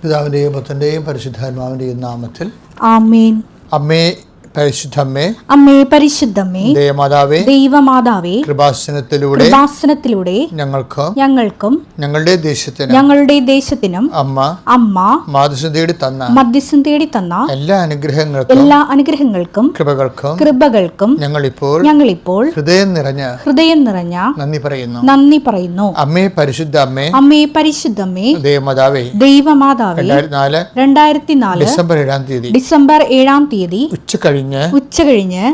പിതാവിൻ്റെയും പുത്രൻ്റെയും പരിശുദ്ധാത്മാവിൻ്റെയും നാമത്തിൽ ആമേൻ. അമ്മേ പരിശുദ്ധമ്മേ, അമ്മേ പരിശുദ്ധമ്മേ, ദൈവമാതാവേ, ദൈവമാതാവേ, കൃപാസനത്തിലൂടെ ഞങ്ങൾക്കും ഞങ്ങളുടെ ദേശത്തിനും അമ്മ മധ്യസ്ഥം തേടി തന്ന എല്ലാ അനുഗ്രഹങ്ങൾക്കും കൃപകൾക്കും ഞങ്ങളിപ്പോൾ ഹൃദയം നിറഞ്ഞ നന്ദി പറയുന്നു. അമ്മേ പരിശുദ്ധമ്മേ, ദൈവമാതാവേ, 2004 ഡിസംബർ 7 തീയതി ഉച്ചകഴിഞ്ഞ്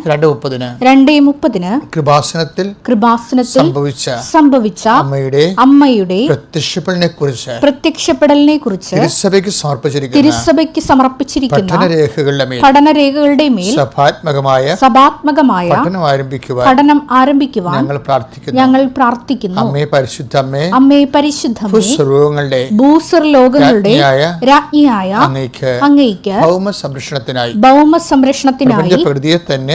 2:30 കൃപാസനത്തിൽ സംഭവിച്ച അമ്മയുടെ പ്രത്യക്ഷപ്പെടലിനെ കുറിച്ച് തിരുസഭയ്ക്ക് സമർപ്പിച്ചിരിക്കുന്ന പഠനരേഖകളുടെ മേൽ സഭാത്മകമായ പഠനം ആരംഭിക്കുവാൻ ഞങ്ങൾ പ്രാർത്ഥിക്കുന്നു. അമ്മേ പരിശുദ്ധമ്മേ, ഭൂസ്വർലോകങ്ങളുടെ രാജ്ഞിയായ അങ്ങയ്ക്ക് ഭൗമസംരക്ഷണത്തിനായി പ്രപഞ്ചപ്രകൃതിയെ തന്നെ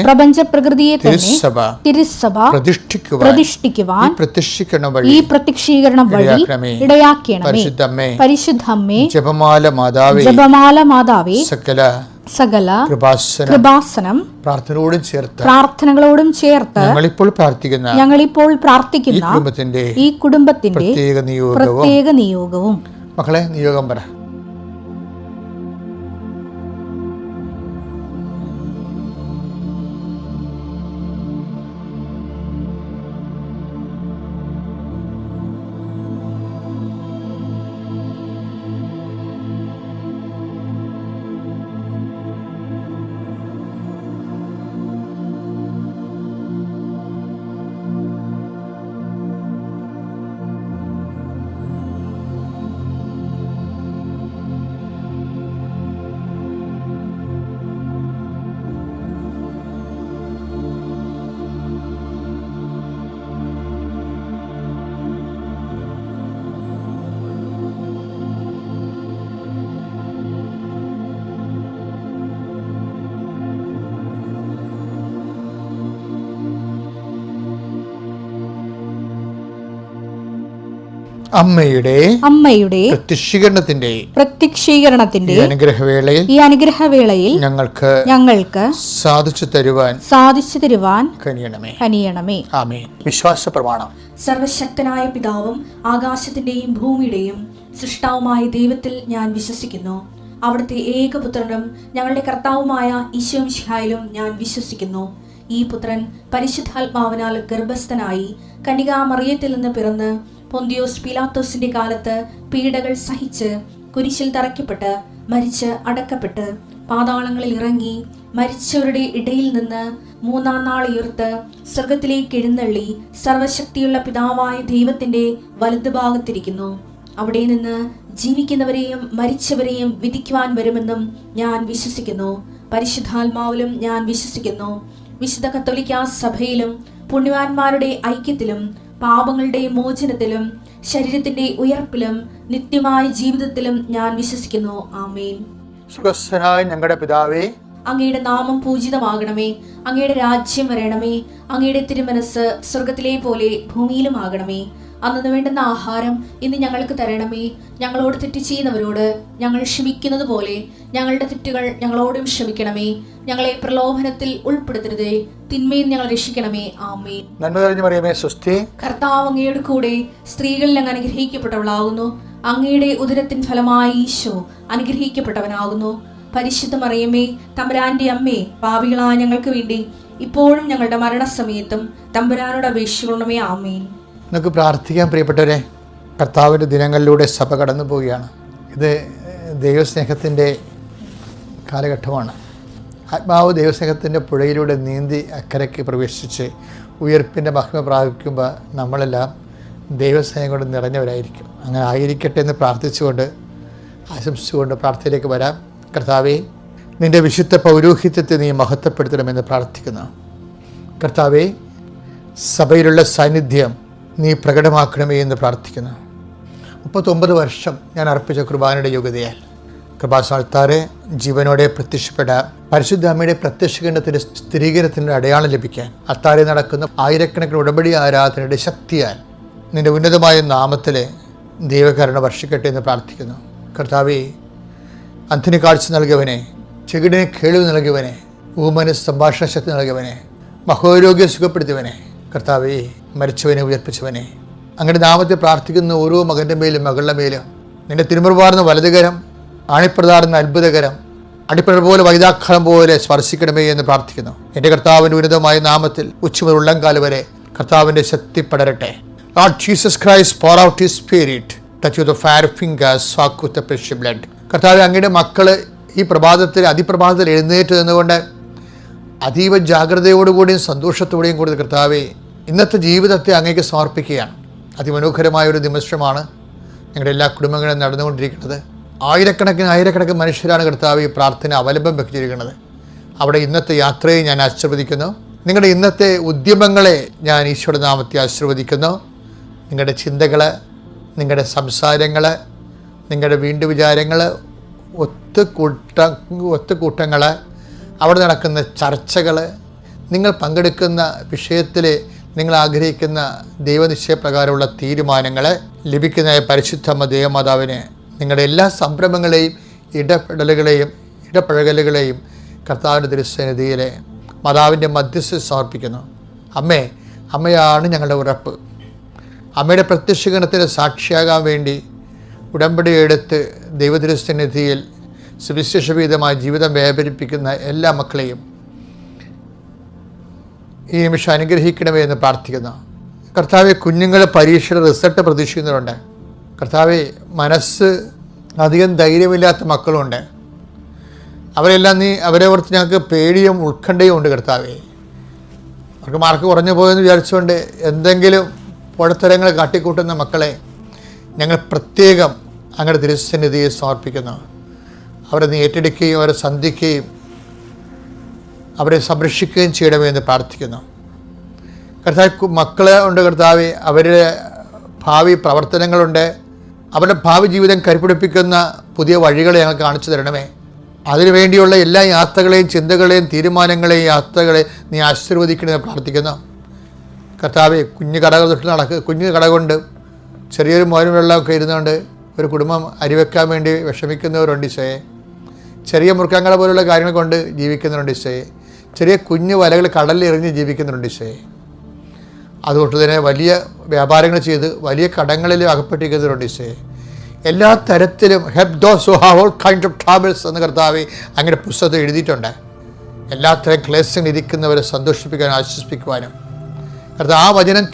തിരുസഭ പ്രതിഷ്ഠിക്കുവാൻ ഈ പ്രത്യക്ഷീകരണം വഴി ഇടയാക്കണമേ. പരിശുദ്ധമ്മേ, ജപമാല മാതാവേ, സകല കൃപാസനം പ്രാർത്ഥനകളോടും ചേർത്ത് ഞങ്ങളിപ്പോൾ പ്രാർത്ഥിക്കുന്ന ഈ കുടുംബത്തിന്റെ പ്രത്യേക നിയോഗവും. മക്കളെ, നിയോഗം പറ. അമ്മയുടെ പ്രത്യക്ഷീകരണത്തിന്റെ ഈ അനുഗ്രഹവേളയിൽ ഞങ്ങൾക്ക് സാധിച്ചു തരുവാൻ കനിയണമേ. ആമേൻ. വിശ്വാസ പ്രമാണം. സർവശക്തനായ പിതാവും ആകാശത്തിന്റെയും ഭൂമിയുടെയും സൃഷ്ടാവുമായ ദൈവത്തിൽ ഞാൻ വിശ്വസിക്കുന്നു. അവിടുത്തെ ഏകപുത്രനും ഞങ്ങളുടെ കർത്താവുമായ ഈശോ മിശിഹായിലും ഞാൻ വിശ്വസിക്കുന്നു. ഈ പുത്രൻ പരിശുദ്ധാത്മാവിനാൽ ഗർഭസ്ഥനായി കന്യകാമറിയത്തിൽ നിന്ന് പിറന്ന് പൊന്തിയോസ് പീലാത്തോസിന്റെ കാലത്ത് പീഡകൾ സഹിച്ച് കുരിശിൽ തറയ്ക്കപ്പെട്ട് മരിച്ച് അടക്കപ്പെട്ട് പാതാളങ്ങളിൽ ഇറങ്ങി മരിച്ചവരുടെ ഇടയിൽ നിന്ന് 3-ാം നാൾ ഉയർത്ത് സ്വർഗത്തിലേക്ക് എഴുന്നള്ളി സർവശക്തിയുള്ള പിതാവായ ദൈവത്തിന്റെ വലതുഭാഗത്തിരിക്കുന്നു. അവിടെ നിന്ന് ജീവിക്കുന്നവരെയും മരിച്ചവരെയും വിധിക്കുവാൻ വരുമെന്നും ഞാൻ വിശ്വസിക്കുന്നു. പരിശുദ്ധാത്മാവിലും ഞാൻ വിശ്വസിക്കുന്നു. വിശുദ്ധ കത്തോലിക്കാ സഭയിലും പുണ്യവാന്മാരുടെ ഐക്യത്തിലും പാപങ്ങളുടെ മോചനത്തിലും ശരീരത്തിന്റെ ഉയർപ്പിലും നിത്യമായ ജീവിതത്തിലും ഞാൻ വിശ്വസിക്കുന്നു. ആമേൻ. സുഖസ്ഥനായ ഞങ്ങളുടെ പിതാവേ, അങ്ങയുടെ നാമം പൂജിതമാകണമേ. അങ്ങയുടെ രാജ്യം വരണമേ. അങ്ങയുടെ തിരുമനസ് സ്വർഗത്തിലെ പോലെ ഭൂമിയിലും ആകണമേ. അന്നു വേണ്ടുന്ന ആഹാരം ഇന്ന് ഞങ്ങൾക്ക് തരണമേ. ഞങ്ങളോട് തെറ്റ് ചെയ്യുന്നവരോട് ഞങ്ങൾ ക്ഷമിക്കുന്നത് പോലെ ഞങ്ങളുടെ തെറ്റുകൾ ഞങ്ങളോടും ക്ഷമിക്കണമേ. ഞങ്ങളെ പ്രലോഭനത്തിൽ ഉൾപ്പെടുത്തരുതേ, തിന്മയിൽ ഞങ്ങൾ രക്ഷിക്കണമേ. ആമേൻ. നന്മ നിറഞ്ഞ മറിയമേ, സ്വസ്തി. കർത്താവ് അങ്ങയുടെ കൂടെ സ്ത്രീകളിൽ അങ്ങ് അനുഗ്രഹിക്കപ്പെട്ടവളാകുന്നു. അങ്ങയുടെ ഉദരത്തിൻ ഫലമായി ഈശോ അനുഗ്രഹിക്കപ്പെട്ടവനാകുന്നു. പരിശുദ്ധ മറിയമേ, തമ്പുരാന്റെ അമ്മേ, പാപികളായ ഞങ്ങൾക്ക് വേണ്ടി ഇപ്പോഴും ഞങ്ങളുടെ മരണസമയത്തും തമ്പുരാനോട് അപേക്ഷിക്കണമേ. ആമേൻ. നമുക്ക് പ്രാർത്ഥിക്കാൻ. പ്രിയപ്പെട്ടവരെ, കർത്താവിൻ്റെ ദിനങ്ങളിലൂടെ സഭ കടന്നു പോവുകയാണ്. ഇത് ദൈവസ്നേഹത്തിൻ്റെ കാലഘട്ടമാണ്. ആത്മാവ് ദൈവസ്നേഹത്തിൻ്റെ പുഴയിലൂടെ നീന്തി അക്കരയ്ക്ക് പ്രവേശിച്ച് ഉയർപ്പിൻ്റെ മഹിമ പ്രാപിക്കുമ്പോൾ നമ്മളെല്ലാം ദൈവസ്നേഹം കൊണ്ട് നിറഞ്ഞവരായിരിക്കും. അങ്ങനെ ആയിരിക്കട്ടെ എന്ന് പ്രാർത്ഥിച്ചുകൊണ്ട് ആശംസിച്ചുകൊണ്ട് പ്രാർത്ഥനയിലേക്ക് വരാം. കർത്താവേ, നിൻ്റെ വിശുദ്ധ പൗരോഹിത്യത്തെ നീ മഹത്വപ്പെടുത്തണമെന്ന് പ്രാർത്ഥിക്കുന്നു. കർത്താവേ, സഭയിലുള്ള സാന്നിധ്യം നീ പ്രകടമാക്കണമേ എന്ന് പ്രാർത്ഥിക്കുന്നു. 39 വർഷം ഞാൻ അർപ്പിച്ച കുർബാനയുടെ യോഗ്യതയാൽ കൃപാസ്ഥാനത്താറെ ജീവനോടെ പ്രത്യക്ഷപ്പെട്ട പരിശുദ്ധ അമ്മയുടെ പ്രത്യക്ഷീകരണത്തിൻ്റെ സ്ഥിരീകരണത്തിൻ്റെ അടയാളം ലഭിക്കാൻ അത്താരെ നടക്കുന്ന ആയിരക്കണക്കിന് ഉടമ്പടി ആരാധനയുടെ ശക്തിയാൽ നിൻ്റെ ഉന്നതമായ നാമത്തിലെ ദൈവകരുണ വർഷിക്കട്ടെ എന്ന് പ്രാർത്ഥിക്കുന്നു. കർത്താവേ, അന്ധന് കാഴ്ച നൽകിയവനെ, ചെകിടിന് കേൾവി നൽകിയവനെ, ഊമന് സംഭാഷണ ശക്തി നൽകിയവനെ, മഹോരോഗ്യം സുഖപ്പെടുത്തിയവനെ, കർത്താവേ മരിച്ചവനെ ഉയർപ്പിച്ചവനെ, അങ്ങയുടെ നാമത്തെ പ്രാർത്ഥിക്കുന്ന ഓരോ മകൻ്റെ മേലും മകളുടെ മേലും നിന്റെ തിരുമുറുപാർന്ന വലതുകരം, ആണിപ്രതാർന്ന അത്ഭുതകരം, അടിപ്പിഴർ പോലെ വൈതാഖളം പോലെ സ്പർശിക്കണമേ എന്ന് പ്രാർത്ഥിക്കുന്നു. എൻ്റെ കർത്താവിൻ്റെ ഉന്നതമായ നാമത്തിൽ ഉച്ചമുതൽ ഉള്ളംകാല് വരെ കർത്താവിൻ്റെ ശക്തി പടരട്ടെ. Lord Jesus Christ, pour out His Spirit, touch with the fire fingers, soak with the precious blood. കർത്താവ്, അങ്ങയുടെ മക്കൾ ഈ അതിപ്രഭാതത്തിൽ എഴുന്നേറ്റ് നിന്നുകൊണ്ട് അതീവ ജാഗ്രതയോടുകൂടിയും സന്തോഷത്തോടെയും കൂടി കർത്താവെ ഇന്നത്തെ ജീവിതത്തെ അങ്ങേക്ക് സമർപ്പിക്കുകയാണ്. അതിമനോഹരമായൊരു നിമിഷമാണ് ഞങ്ങളുടെ എല്ലാ കുടുംബങ്ങളും നടന്നുകൊണ്ടിരിക്കുന്നത്. ആയിരക്കണക്കിന് മനുഷ്യരാണ് കർത്താവ് ഈ പ്രാർത്ഥന അവലംബം വെച്ചിരിക്കുന്നത്. അവിടെ ഇന്നത്തെ യാത്രയെ ഞാൻ ആശീർവദിക്കുന്നു. നിങ്ങളുടെ ഇന്നത്തെ ഉദ്യമങ്ങളെ ഞാൻ ഈശോയുടെ നാമത്തെ ആശീർവദിക്കുന്നു. നിങ്ങളുടെ ചിന്തകൾ, നിങ്ങളുടെ സംസാരങ്ങൾ, നിങ്ങളുടെ വിചാരങ്ങൾ, ഒത്തുകൂട്ടങ്ങൾ, അവിടെ നടക്കുന്ന ചർച്ചകൾ, നിങ്ങൾ പങ്കെടുക്കുന്ന വിഷയത്തിൽ നിങ്ങൾ ആഗ്രഹിക്കുന്ന ദൈവനിശ്ചയപ്രകാരമുള്ള തീരുമാനങ്ങൾ ലഭിക്കുന്ന പരിശുദ്ധ ദേവമാതാവിന് നിങ്ങളുടെ എല്ലാ സംരംഭങ്ങളെയും ഇടപഴകലുകളെയും കർത്താവിൻ്റെ തിരുസന്നിധിയിലെ മാതാവിൻ്റെ മധ്യസ്ഥ സമർപ്പിക്കുന്നു. അമ്മയാണ് ഞങ്ങളുടെ ഉറപ്പ്. അമ്മയുടെ പ്രത്യക്ഷഗണത്തിന് സാക്ഷിയാകാൻ വേണ്ടി ഉടമ്പടി എടുത്ത് ദൈവതിരുസന്നിധിയിൽ സുവിശേഷഭീതമായ ജീവിതം വ്യാപരിപ്പിക്കുന്ന എല്ലാ മക്കളെയും ഈ നിമിഷം അനുഗ്രഹിക്കണമേ എന്ന് പ്രാർത്ഥിക്കുന്നു. കർത്താവെ, കുഞ്ഞുങ്ങൾ പരീക്ഷയുടെ റിസൾട്ട് പ്രതീക്ഷിക്കുന്നുണ്ട്. കർത്താവെ, മനസ്സ് അധികം ധൈര്യമില്ലാത്ത മക്കളുണ്ട്. അവരെല്ലാം അവരെ ഓർത്ത് ഞങ്ങൾക്ക് പേടിയും ഉത്കണ്ഠയും ഉണ്ട്. കർത്താവെ, അവർക്ക് മാർക്ക് കുറഞ്ഞു പോയെന്ന് വിചാരിച്ചുകൊണ്ട് എന്തെങ്കിലും പൊടത്തരങ്ങൾ കാട്ടിക്കൂട്ടുന്ന മക്കളെ ഞങ്ങൾ പ്രത്യേകം അങ്ങയുടെ തിരുസന്നിധിയെ സമർപ്പിക്കുന്നു. അവരെ നീ ഏറ്റെടുക്കുകയും അവരെ സന്ധിക്കുകയും അവരെ സംരക്ഷിക്കുകയും ചെയ്യണമെന്ന് പ്രാർത്ഥിക്കുന്നു. കർത്താവ്, മക്കളെ ഉണ്ട് കർത്താവെ, അവരുടെ ഭാവി പ്രവർത്തനങ്ങളുണ്ട്. അവരുടെ ഭാവി ജീവിതം കരുപിടിപ്പിക്കുന്ന പുതിയ വഴികളെ ഞങ്ങൾ കാണിച്ചു തരണമേ. അതിനുവേണ്ടിയുള്ള എല്ലാ യാത്രകളെയും ചിന്തകളെയും തീരുമാനങ്ങളെയും യാത്രകളെ നീ ആശീർവദിക്കണമെന്ന് പ്രാർത്ഥിക്കുന്നു. കർത്താവെ, കുഞ്ഞു കട കൊണ്ട് ചെറിയൊരു മോരും വെള്ളമൊക്കെ ഇരുന്നുകൊണ്ട് ഒരു കുടുംബം അരിവെക്കാൻ വേണ്ടി വിഷമിക്കുന്നവരുണ്ട് ഈശോയെ. ചെറിയ മുറുക്കങ്ങളെ പോലുള്ള കാര്യങ്ങൾ കൊണ്ട് ജീവിക്കുന്നവരുണ്ട് ഈശോയെ. ചെറിയ കുഞ്ഞു വലകൾ കടലിൽ എറിഞ്ഞ് ജീവിക്കുന്നവരുണ്ട് ഈശോയെ. അതുകൊണ്ട് തന്നെ വലിയ വ്യാപാരങ്ങൾ ചെയ്ത് വലിയ കടങ്ങളിൽ അകപ്പെട്ടിരിക്കുന്നവരുണ്ട് ഈശോയെ. എല്ലാ തരത്തിലും help those who have all kind of troubles എന്ന് കർത്താവെ അങ്ങനെ പുസ്തകത്തിൽ എഴുതിയിട്ടുണ്ട്. എല്ലാത്തരം ക്ലേശങ്ങൾ ഇരിക്കുന്നവരെ സന്തോഷിപ്പിക്കാനും ആശ്വസിപ്പിക്കുവാനും കർത്താവ് ആ വചനം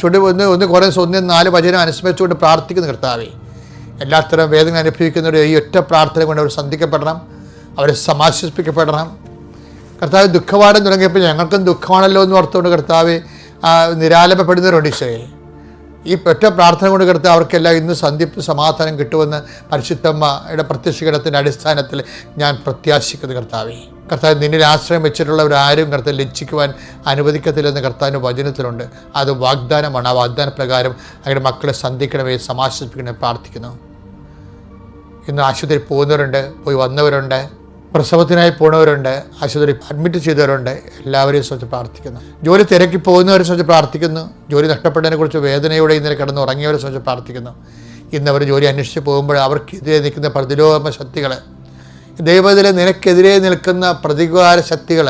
ഒന്ന് കുറേ 1-4 വചനം അനുസ്മരിച്ചുകൊണ്ട് പ്രാർത്ഥിക്കുന്ന കർത്താവെ, എല്ലാത്തരം വേദന അനുഭവിക്കുന്നവരെ ഈ ഒറ്റ പ്രാർത്ഥന കൊണ്ട് അവർ സന്ധിക്കപ്പെടണം, അവരെ സമാശ്വസിപ്പിക്കപ്പെടണം. കർത്താവ്, ദുഃഖവാടം തുടങ്ങിയപ്പോൾ ഞങ്ങൾക്കും ദുഃഖമാണല്ലോ എന്ന് ഓർത്തുകൊണ്ട് കർത്താവ് നിരാലംബപ്പെടുന്നവരുണ്ട് ഈശോയെ. ഈ ഒറ്റ പ്രാർത്ഥന കൊണ്ട് കർത്താവ് അവർക്കെല്ലാം ഇന്ന് സന്ധിപ്പ് സമാധാനം കിട്ടുമെന്ന് പരിശുദ്ധമ്മയുടെ പ്രത്യക്ഷീകരണത്തിൻ്റെ അടിസ്ഥാനത്തിൽ ഞാൻ പ്രത്യാശിക്കുന്നു. കർത്താവെ, നിന്നിൽ ആശ്രയം വെച്ചിട്ടുള്ളവരാരും കർത്താവ് ലജ്ജിക്കുവാൻ അനുവദിക്കത്തില്ലെന്ന് കർത്താവിൻ്റെ വചനത്തിലുണ്ട്. അത് വാഗ്ദാനമാണ്. ആ വാഗ്ദാന പ്രകാരം അവരുടെ മക്കളെ സന്ധിക്കണമേ, സമാശ്വസിപ്പിക്കണമേ പ്രാർത്ഥിക്കുന്നു. ഇന്ന് ആശുപത്രിയിൽ പോകുന്നവരുണ്ട്, പോയി വന്നവരുണ്ട്, പ്രസവത്തിനായി പോകുന്നവരുണ്ട്, ആശുപത്രി അഡ്മിറ്റ് ചെയ്തവരുണ്ട്. എല്ലാവരെയും സംബന്ധിച്ച് പ്രാർത്ഥിക്കുന്നു. ജോലി തിരക്കി പോകുന്നവരെ സംബന്ധിച്ച് പ്രാർത്ഥിക്കുന്നു. ജോലി നഷ്ടപ്പെട്ടതിനെക്കുറിച്ച് വേദനയോടെ ഇന്നലെ കിടന്ന് ഉറങ്ങിയവരെ സംബന്ധിച്ച് പ്രാർത്ഥിക്കുന്നു. ഇന്ന് അവർ ജോലി അന്വേഷിച്ച് പോകുമ്പോൾ അവർക്കെതിരെ നിൽക്കുന്ന പ്രതിരോധ ശക്തികൾ, ദൈവത്തിലെ നിനക്കെതിരെ നിൽക്കുന്ന പ്രതികാര ശക്തികൾ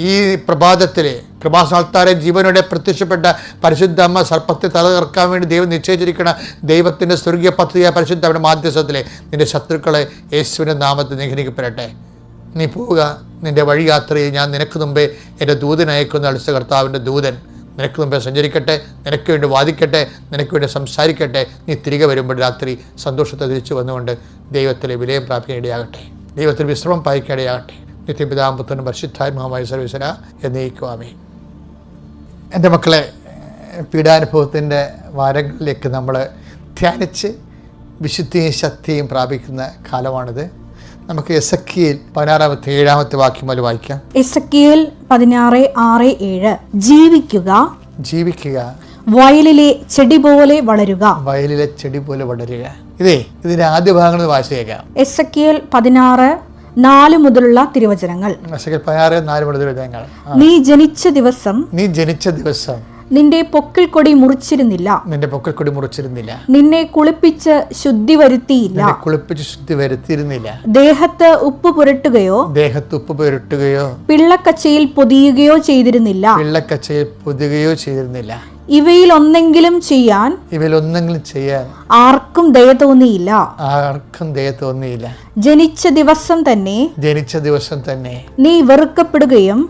ഈ പ്രഭാതത്തിൽ കൃപാസാൽത്താരെ ജീവനോടെ പ്രത്യക്ഷപ്പെട്ട പരിശുദ്ധ അമ്മ സർപ്പത്തെ തലകർക്കാൻ വേണ്ടി ദൈവം നിശ്ചയിച്ചിരിക്കുന്ന ദൈവത്തിൻ്റെ സ്വർഗീയ പദ്ധതിയായ പരിശുദ്ധ അവരുടെ മാധ്യസ്ഥത്തിലെ നിൻ്റെ ശത്രുക്കളെ യേശുവിൻ്റെ നാമത്തിൽ നിഗ്രഹിക്കപ്പെടട്ടെ. നീ പോവുക, നിൻ്റെ വഴി യാത്രയിൽ ഞാൻ നിനക്ക് മുമ്പേ എൻ്റെ ദൂതനയക്കുന്ന അളിച്ച കർത്താവിൻ്റെ ദൂതൻ നിനക്ക് മുമ്പേ സഞ്ചരിക്കട്ടെ, നിനക്ക് വേണ്ടി വാദിക്കട്ടെ, നിനക്ക് വേണ്ടി സംസാരിക്കട്ടെ. നീ തിരികെ വരുമ്പോൾ രാത്രി സന്തോഷത്തെ തിരിച്ചു വന്നുകൊണ്ട് ദൈവത്തിലെ വിലയം പ്രാപിക്കാനിടയാകട്ടെ, ദൈവത്തിൽ വിശ്രമം പായിക്കാനിടയാകട്ടെ. നിത്യപിതാവും പുത്രനും പരിശുദ്ധാത്മാവുമായ സർവീശ്വര എന്നേക്കും ആമേൻ. എൻ്റെ മക്കളെ, പീഡാനുഭവത്തിൻ്റെ വാരങ്ങളിലേക്ക് നമ്മൾ ധ്യാനിച്ച് വിശുദ്ധിയും ശക്തിയും പ്രാപിക്കുന്ന കാലമാണിത്. നമുക്ക് എസെക്കിയേൽ 16-7 വാക്യം മുതൽ വായിക്കാം. എസെക്കിയേൽ 16:6-7 ജീവിക്കുക, വയലിലെ ചെടി പോലെ വളരുക. ഇതിന്റെ ആദ്യ ഭാഗങ്ങൾ വായിച്ചേക്കാം. എസെക്കിയേൽ 16:4 മുതലുള്ള തിരുവചനങ്ങൾ. എസെക്കിയേൽ 16:4 മുതൽ തിരുവചനങ്ങൾ. നീ ജനിച്ച ദിവസം നിന്റെ പൊക്കിൾ കൊടി മുറിച്ചിരുന്നില്ല. നിന്റെ പൊക്കിൾ കൊടി മുറിച്ചിരുന്നില്ല. നിന്നെ കുളിപ്പിച്ച് ശുദ്ധി വരുത്തിയില്ല. കുളിപ്പിച്ച് ശുദ്ധി വരുത്തിയിരുന്നില്ല. ദേഹത്ത് ഉപ്പ് പുരട്ടുകയോ പിള്ളക്കച്ചയിൽ പൊതിയുകയോ ചെയ്തിരുന്നില്ല. ഇവയിൽ ഒന്നെങ്കിലും ചെയ്യാൻ ആർക്കും ദയ തോന്നിയില്ല. ജനിച്ച ദിവസം തന്നെ നീ വെറുക്കപ്പെടുകയും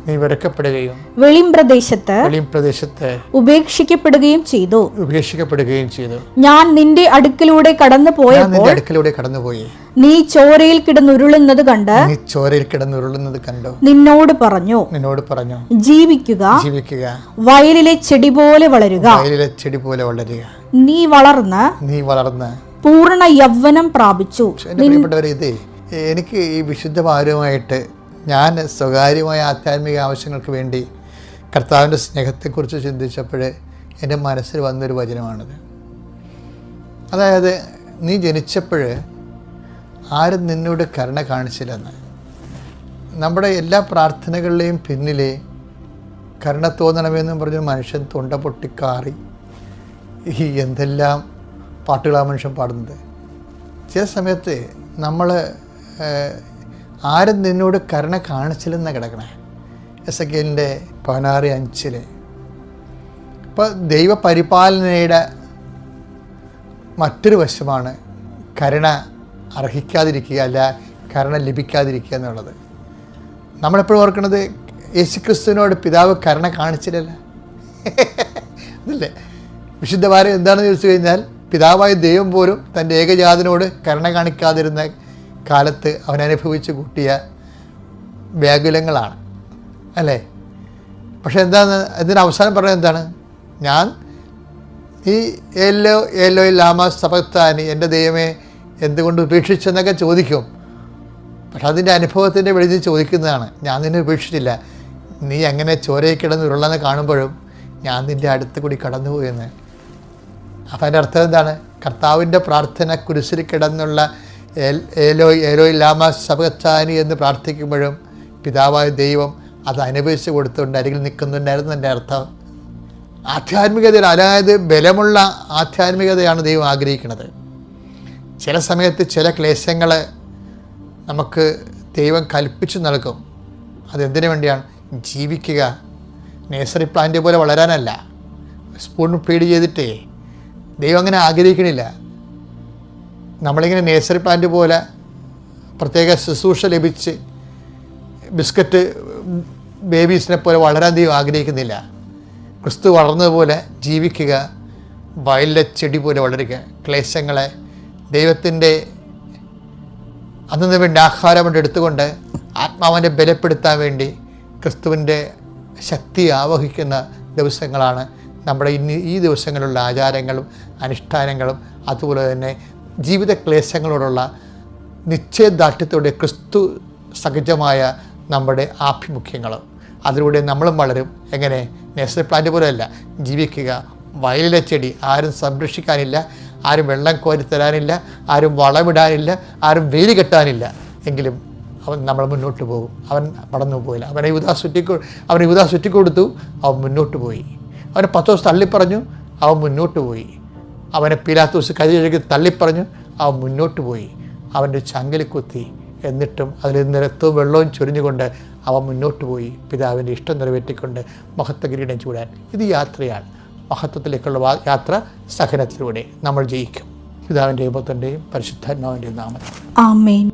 വെളിംപ്രദേശത്ത് ഉപേക്ഷിക്കപ്പെടുകയും ചെയ്തു. ഞാൻ നിന്റെ അടുക്കലൂടെ കടന്നു പോയപ്പോൾ നീ ചോരയിൽ കിടന്നുരുളുന്നത് കണ്ട് നിന്നോട് പറഞ്ഞു ജീവിക്കുക, വയലിലെ ചെടി പോലെ വളരുക. നീ വളർന്ന് പൂർണ്ണ യൗവനം പ്രാപിച്ചു. എനിക്ക് ഈ വിശുദ്ധ ഭാരവുമായിട്ട് ഞാൻ സ്വകാര്യമായ ആധ്യാത്മിക ആവശ്യങ്ങൾക്ക് വേണ്ടി കർത്താവിൻ്റെ സ്നേഹത്തെക്കുറിച്ച് ചിന്തിച്ചപ്പോൾ എൻ്റെ മനസ്സിൽ വന്നൊരു വചനമാണിത്. അതായത് നീ ജനിച്ചപ്പോൾ ആരും നിന്നോട് കരുണ കാണിച്ചില്ലെന്ന്. നമ്മുടെ എല്ലാ പ്രാർത്ഥനകളുടെയും പിന്നിലെ കരുണ തോന്നണമെന്നും പറഞ്ഞൊരു മനുഷ്യൻ തൊണ്ട പൊട്ടിക്കാറി ഈ എന്തെല്ലാം പാട്ടുകളാണ് മനുഷ്യൻ പാടുന്നത്. ചില സമയത്ത് നമ്മൾ ആരും നിന്നോട് കരുണ കാണിച്ചില്ലെന്നാണ് കിടക്കണേ. എസെക്കിയേലിൻ്റെ 16:5 ഇപ്പോൾ ദൈവപരിപാലനയുടെ മറ്റൊരു വശമാണ് കരുണ അർഹിക്കാതിരിക്കുക, അല്ല കരുണ ലഭിക്കാതിരിക്കുക എന്നുള്ളത്. നമ്മളെപ്പോഴും ഓർക്കുന്നത് യേശുക്രിസ്തുവിനോട് പിതാവ് കരുണ കാണിച്ചില്ലല്ലോ അതല്ലേ വിശുദ്ധ ഭാരം. എന്താണെന്ന് ചോദിച്ചു കഴിഞ്ഞാൽ പിതാവായ ദൈവം പോലും തൻ്റെ ഏകജാതനോട് കരുണ കാണിക്കാതിരുന്ന കാലത്ത് അവൻ അനുഭവിച്ച് കൂട്ടിയ വ്യാകുലങ്ങളാണ് അല്ലേ. പക്ഷെ എന്താണ് ഇതിന് അവസാനം പറയുന്നത് എന്താണ്? ഞാൻ ഈ ഏലോ ലാമ സബക്താനി, എൻ്റെ ദൈവമേ എന്തുകൊണ്ട് ഉപേക്ഷിച്ചെന്നൊക്കെ ചോദിക്കും. പക്ഷെ അതിൻ്റെ അനുഭവത്തിൻ്റെ വെളിയിൽ ചോദിക്കുന്നതാണ്, ഞാൻ നിന്നെ ഉപേക്ഷിച്ചില്ല, നീ അങ്ങനെ ചോരയിൽ കിടന്നുരുള്ളെന്ന് കാണുമ്പോഴും ഞാൻ നിൻ്റെ അടുത്ത് കൂടി കടന്നുപോയെന്ന്. അപ്പം അതിൻ്റെ അർത്ഥം എന്താണ്? കർത്താവിൻ്റെ പ്രാർത്ഥന കുരിശിൽ കിടന്നുള്ള ഏലോ ലാമ സബക്താനി എന്ന് പ്രാർത്ഥിക്കുമ്പോഴും പിതാവായ ദൈവം അത് അനുഭവിച്ച് കൊടുത്തുകൊണ്ട് അരികിൽ നിൽക്കുന്നുണ്ടായിരുന്നു. എൻ്റെ അർത്ഥം ആധ്യാത്മികതയിൽ, അതായത് ബലമുള്ള ആധ്യാത്മികതയാണ് ദൈവം ആഗ്രഹിക്കുന്നത്. ചില സമയത്ത് ചില ക്ലേശങ്ങൾ നമുക്ക് ദൈവം കൽപ്പിച്ചു നൽകും. അതെന്തിനു വേണ്ടിയാണ്? ജീവിക്കുക, നേഴ്സറി പ്ലാന്റ് പോലെ വളരാനല്ല. സ്പൂൺ ഫീഡ് ചെയ്തിട്ടേ ദൈവം അങ്ങനെ ആഗ്രഹിക്കണില്ല. നമ്മളിങ്ങനെ നേഴ്സറി പ്ലാന്റ് പോലെ പ്രത്യേക ശുശ്രൂഷ ലഭിച്ച് ബിസ്ക്കറ്റ് ബേബീസിനെ പോലെ വളരാൻ ദൈവം ആഗ്രഹിക്കുന്നില്ല. ക്രിസ്തു വളർന്നതുപോലെ ജീവിക്കുക, വയലിലെ ചെടി പോലെ വളരുക. ക്ലേശങ്ങളെ ദൈവത്തിൻ്റെ അതിന് വേണ്ടി ആഹാരം കൊണ്ട് എടുത്തുകൊണ്ട് ആത്മാവിനെ ബലപ്പെടുത്താൻ വേണ്ടി ക്രിസ്തുവിൻ്റെ ശക്തി ആവഹിക്കുന്ന ദിവസങ്ങളാണ് നമ്മുടെ ഈ ദിവസങ്ങളിലുള്ള ആചാരങ്ങളും അനുഷ്ഠാനങ്ങളും. അതുപോലെ തന്നെ ജീവിത ക്ലേശങ്ങളോടുള്ള നിശ്ചയദാർഢ്യത്തോടെ ക്രിസ്തു സഹജമായ നമ്മുടെ ആഭിമുഖ്യങ്ങളും. അതിലൂടെ നമ്മളും വളരും. എങ്ങനെ? നേഴ്സറി പ്ലാന്റ് പോലെയല്ല, ജീവിക്കുക, വയലിലെ ചെടി. ആരും സംരക്ഷിക്കാനില്ല, ആരും വെള്ളം കോരി തരാനില്ല, ആരും വളമിടാനില്ല, ആരും വേലി കെട്ടാനില്ല. എങ്കിലും അവൻ നമ്മൾ മുന്നോട്ട് പോകും. അവൻ മടന്നു പോയില്ല. അവനെ യൂദാ ചുറ്റിക്കൊടുത്തു, അവൻ മുന്നോട്ട് പോയി. അവനെ പത്രോസ് തള്ളിപ്പറഞ്ഞു, അവൻ മുന്നോട്ട് പോയി. അവനെ പീലാത്തോസ് കൈകഴുകി തള്ളിപ്പറഞ്ഞു, അവൻ മുന്നോട്ട് പോയി. അവൻ്റെ ചങ്കലി കുത്തി, എന്നിട്ടും അതിൽ നിരത്തവും വെള്ളവും ചൊരിഞ്ഞുകൊണ്ട് അവൻ മുന്നോട്ട് പോയി, പിതാവിൻ്റെ ഇഷ്ടം നിറവേറ്റിക്കൊണ്ട് മഹത്വ കിരീടം ചൂടാൻ. ഇത് യാത്രയാണ്. മഹത്വത്തിലേക്കുള്ള യാത്ര സഹനത്തിലൂടെ നമ്മൾ ജയിക്കും. പിതാവിൻ്റെയും പുത്രൻ്റെയും പരിശുദ്ധാത്മാവിൻ്റെയും നാമത്തിൽ ആമേൻ.